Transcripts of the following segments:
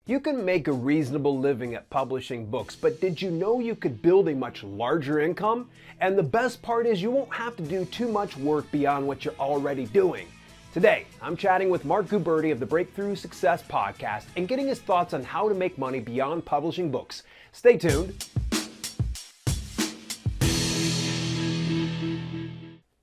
You can make a reasonable living at publishing books, but did you know you could build a much larger income? And the best part is you won't have to do too much work beyond what you're already doing. Today, I'm chatting with Marc Guberti of the Breakthrough Success Podcast and getting his thoughts on how to make money beyond publishing books. Stay tuned.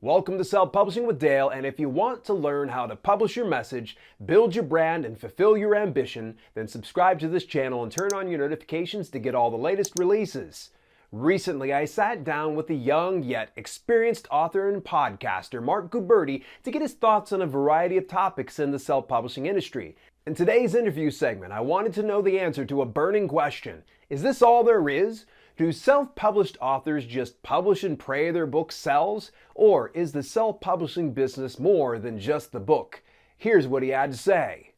Welcome to Self-Publishing with Dale, and if you want to learn how to publish your message, build your brand, and fulfill your ambition, then subscribe to this channel and turn on your notifications to get all the latest releases. Recently, I sat down with a young yet experienced author and podcaster, Marc Guberti, to get his thoughts on a variety of topics in the self-publishing industry. In today's interview segment, I wanted to know the answer to a burning question. Is this all there is? Do self-published authors just publish and pray their book sells? Or is the self-publishing business more than just the book? Here's what he had to say.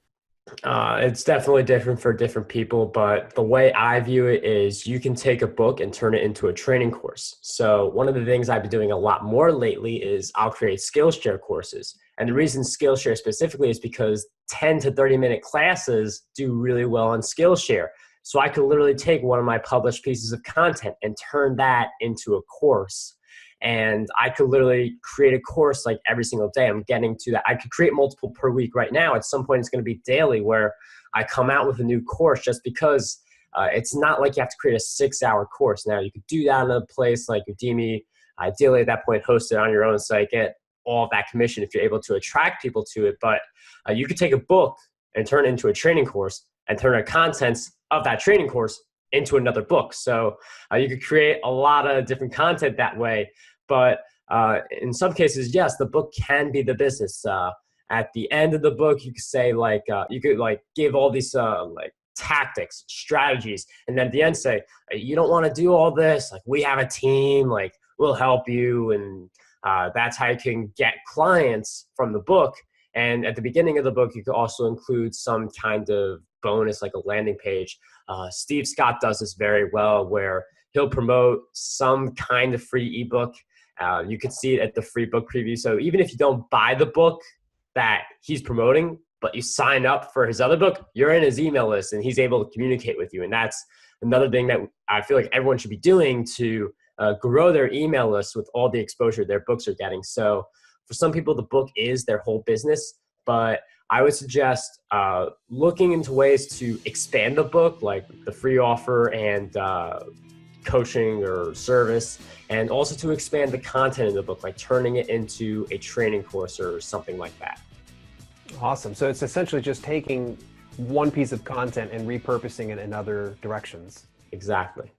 It's definitely different for different people, but the way I view it is you can take a book and turn it into a training course. So one of the things I've been doing a lot more lately is I'll create Skillshare courses. And the reason Skillshare specifically is because 10 to 30-minute classes do really well on Skillshare. So I could literally take one of my published pieces of content and turn that into a course. And I could literally create a course like every single day. I'm getting to that. I could create multiple per week right now. At some point, it's going to be daily where I come out with a new course just because it's not like you have to create a 6-hour course. Now, you could do that in a place like Udemy. Ideally, at that point, host it on your own site, get all of that commission if you're able to attract people to it. But you could take a book and turn it into a training course and turn the contents of that training course into another book. So you could create a lot of different content that way. But in some cases, yes, the book can be the business. At the end of the book, you could say you could give all these tactics, strategies, and then at the end say, you don't want to do all this. Like, we have a team, we'll help you. And that's how you can get clients from the book. And at the beginning of the book, you could also include some kind of bonus, like a landing page. Steve Scott does this very well, where he'll promote some kind of free ebook. You can see it at the free book preview. So even if you don't buy the book that he's promoting, but you sign up for his other book, you're in his email list and he's able to communicate with you. And that's another thing that I feel like everyone should be doing to grow their email list with all the exposure their books are getting. So for some people, the book is their whole business, but I would suggest looking into ways to expand the book, like the free offer and coaching or service, and also to expand the content in the book, like turning it into a training course or something like that. Awesome. So it's essentially just taking one piece of content and repurposing it in other directions. Exactly.